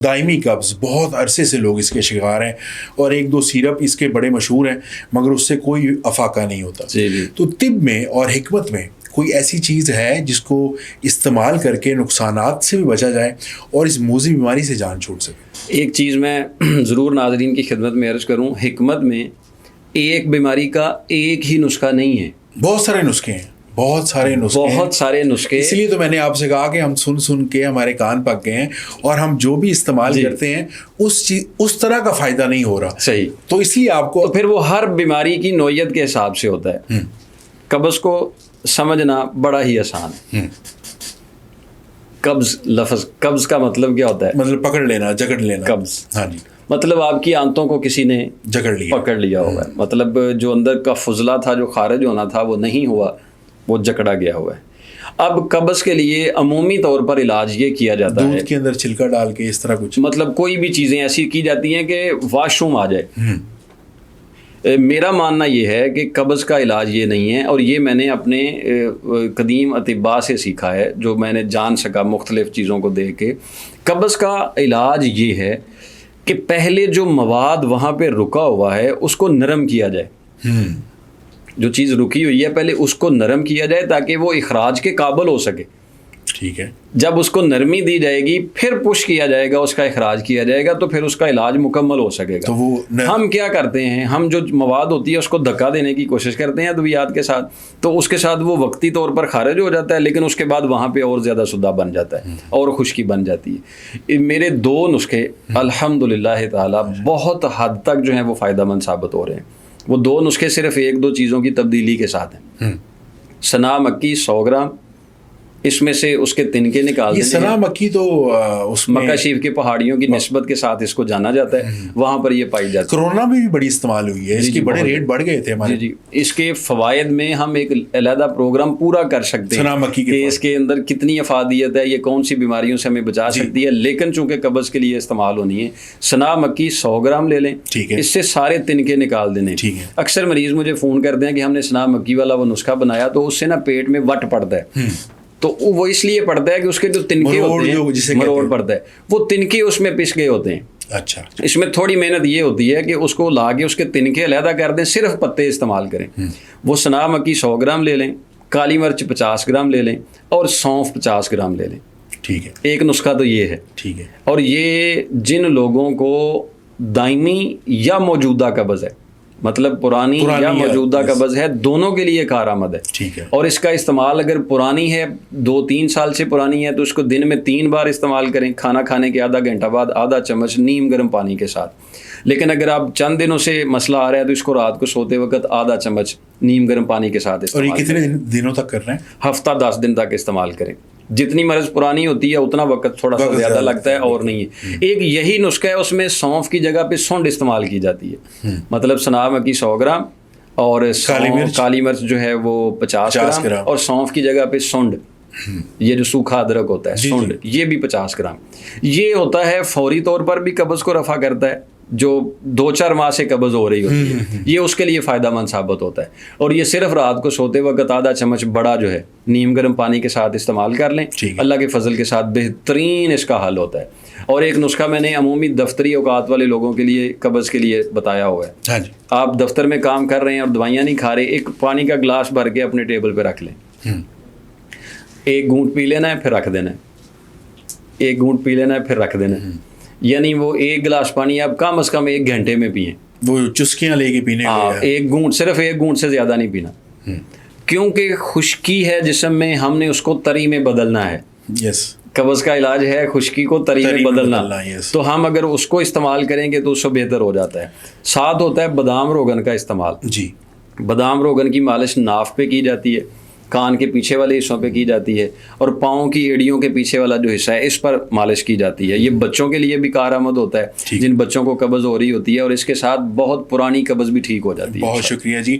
دائمی قبض بہت عرصے سے لوگ اس کے شکار ہیں، اور ایک دو سیرپ اس کے بڑے مشہور ہیں مگر اس سے کوئی افاقہ نہیں ہوتا۔ تو طب میں اور حکمت میں کوئی ایسی چیز ہے جس کو استعمال کر کے نقصانات سے بھی بچا جائے اور اس موذی بیماری سے جان چھوٹ سکے؟ ایک چیز میں ضرور ناظرین کی خدمت میں عرض کروں، حکمت میں ایک بیماری کا ایک ہی نسخہ نہیں ہے، بہت سارے نسخے ہیں، بہت سارے نسخے۔ اس لیے تو میں نے آپ سے کہا کہ ہم سن کے ہمارے کان پک گئے ہیں، اور ہم جو بھی استعمال کرتے ہیں اس طرح کا فائدہ نہیں ہو رہا۔ صحیح، تو اس لیے آپ کو تو پھر وہ ہر بیماری کی نوعیت کے حساب سے ہوتا ہے۔ قبض کو سمجھنا بڑا ہی آسان ہے۔ قبض لفظ، قبض کا مطلب کیا ہوتا ہے؟ مطلب پکڑ لینا، جکڑ لینا۔ قبض، ہاں جی، مطلب آپ کی آنتوں کو کسی نے پکڑ لیا ہوا ہے، مطلب جو اندر کا فضلہ تھا جو خارج ہونا تھا وہ نہیں ہوا، وہ جکڑا گیا ہوا ہے۔ اب قبض کے لیے عمومی طور پر علاج یہ کیا جاتا ہے، دودھ کے اندر چھلکا ڈال کے اس طرح کچھ، مطلب کوئی بھی چیزیں ایسی کی جاتی ہیں کہ واش روم آ جائے۔ میرا ماننا یہ ہے کہ قبض کا علاج یہ نہیں ہے، اور یہ میں نے اپنے قدیم اطباء سے سیکھا ہے، جو میں نے جان سکا مختلف چیزوں کو دیکھ کے۔ قبض کا علاج یہ ہے کہ پہلے جو مواد وہاں پہ رکا ہوا ہے اس کو نرم کیا جائے، جو چیز رکی ہوئی ہے پہلے اس کو نرم کیا جائے تاکہ وہ اخراج کے قابل ہو سکے۔ ٹھیک ہے، جب اس کو نرمی دی جائے گی پھر پش کیا جائے گا، اس کا اخراج کیا جائے گا، تو پھر اس کا علاج مکمل ہو سکے گا۔ تو وہ ہم کیا کرتے ہیں، ہم جو مواد ہوتی ہے اس کو دھکا دینے کی کوشش کرتے ہیں ادویات کے ساتھ، تو اس کے ساتھ وہ وقتی طور پر خارج ہو جاتا ہے، لیکن اس کے بعد وہاں پہ اور زیادہ سودا بن جاتا ہے اور خشکی بن جاتی ہے۔ میرے 2 نسخے الحمدللہ تعالی بہت حد تک جو ہیں وہ فائدہ مند ثابت ہو رہے ہیں۔ وہ 2 نسخے صرف 1-2 چیزوں کی تبدیلی کے ساتھ ہیں۔ سنا مکی 100 گرام، اس میں سے اس کے تنکے نکال دیں۔ سنا مکی تو اس میں مکہ شریف کی پہاڑیوں کی نسبت کے ساتھ اس کو جانا جاتا ہے، وہاں پر یہ پائی جاتی ہے۔ کرونا میں بھی بڑی استعمال ہوئی ہے، اس کے بڑے ریٹ بڑھ گئے تھے ہمارے۔ جی، اس کے فوائد میں ہم ایک علیحدہ پروگرام پورا کر سکتے ہیں سنا مکی کہ اس کے اندر کتنی افادیت ہے، یہ کون سی بیماریوں سے ہمیں بچا سکتی ہے، لیکن چونکہ قبض کے لیے استعمال ہونی ہے۔ سنا مکی 100 گرام لے لیں، اس سے سارے تنکے نکال دینے۔ اکثر مریض مجھے فون کرتے ہیں کہ ہم نے سنا مکی والا وہ نسخہ بنایا تو اس سے نا پیٹ میں وٹ پڑتا ہے، تو وہ اس لیے پڑتا ہے کہ اس کے جو تنکے ہوتے ہیں، مروڑ پڑتا ہے، وہ تنکے اس میں پس گئے ہوتے ہیں۔ اچھا، اس میں تھوڑی محنت یہ ہوتی ہے کہ اس کو لا کے اس کے تنکے علیحدہ کر دیں، صرف پتے استعمال کریں۔ وہ سنا مکی 100 گرام لے لیں، کالی مرچ 50 گرام لے لیں، اور سونف 50 گرام لے لیں۔ ٹھیک ہے، ایک نسخہ تو یہ ہے۔ ٹھیک ہے، اور یہ جن لوگوں کو دائمی یا موجودہ قبض ہے، مطلب پرانی یا موجودہ قبض ہے، دونوں کے لیے کارآمد ہے۔ ٹھیک ہے، اور اس کا استعمال اگر پرانی ہے، 2-3 سال سے پرانی ہے، تو اس کو دن میں 3 بار استعمال کریں، کھانا کھانے کے آدھا گھنٹہ بعد آدھا چمچ نیم گرم پانی کے ساتھ۔ لیکن اگر آپ چند دنوں سے مسئلہ آ رہا ہے تو اس کو رات کو سوتے وقت آدھا چمچ نیم گرم پانی کے ساتھ استعمال کریں۔ اور یہ کتنے دنوں تک کر رہے ہیں؟ ہفتہ 10 دن تک استعمال کریں۔ جتنی مرض پرانی ہوتی ہے اتنا وقت تھوڑا سا زیادہ لگتا ہے، اور نہیں ہے۔ ایک یہی نسخہ ہے، اس میں سونف کی جگہ پہ سونڈ استعمال کی جاتی ہے، مطلب سنا مکی 100 گرام اور کالی مرچ جو ہے وہ 50 گرام، اور سونف کی جگہ پہ سونڈ، یہ جو سوکھا ادرک ہوتا ہے سونڈ، یہ بھی 50 گرام۔ یہ ہوتا ہے فوری طور پر بھی قبض کو رفع کرتا ہے، جو 2-4 ماہ سے قبض ہو رہی ہوتی ہے، یہ اس کے لیے فائدہ مند ثابت ہوتا ہے۔ اور یہ صرف رات کو سوتے وقت آدھا چمچ بڑا جو ہے نیم گرم پانی کے ساتھ استعمال کر لیں، اللہ کے فضل کے ساتھ بہترین اس کا حل ہوتا ہے۔ اور ایک نسخہ میں نے عمومی دفتری اوقات والے لوگوں کے لیے قبض کے لیے بتایا ہوا ہے۔ آپ دفتر میں کام کر رہے ہیں اور دوائیاں نہیں کھا رہے، ایک پانی کا گلاس بھر کے اپنے ٹیبل پہ رکھ لیں، 1 گھونٹ پی لینا ہے پھر رکھ دینا ہے، 1 گھونٹ پی لینا ہے پھر رکھ دینا ہے، یعنی وہ 1 گلاس پانی آپ کم از کم 1 گھنٹے میں پئیں، وہ چسکیاں لے کے پینے، 1 گھونٹ، صرف 1 گھونٹ سے زیادہ نہیں پینا، کیونکہ خشکی ہے جسم میں، ہم نے اس کو تری میں بدلنا ہے۔ قبض کا علاج ہے خشکی کو تری میں بدلنا، تو ہم اگر اس کو استعمال کریں گے تو اس سے بہتر ہو جاتا ہے۔ ساتھ ہوتا ہے بادام روغن کا استعمال۔ بادام روغن کی مالش ناف پہ کی جاتی ہے، کان کے پیچھے والے حصوں پہ کی جاتی ہے، اور پاؤں کی ایڑیوں کے پیچھے والا جو حصہ ہے اس پر مالش کی جاتی ہے۔ یہ بچوں کے لیے بھی کارآمد ہوتا ہے، جن بچوں کو قبض ہو رہی ہوتی ہے، اور اس کے ساتھ بہت پرانی قبض بھی ٹھیک ہو جاتی ہے۔ بہت شکریہ جی۔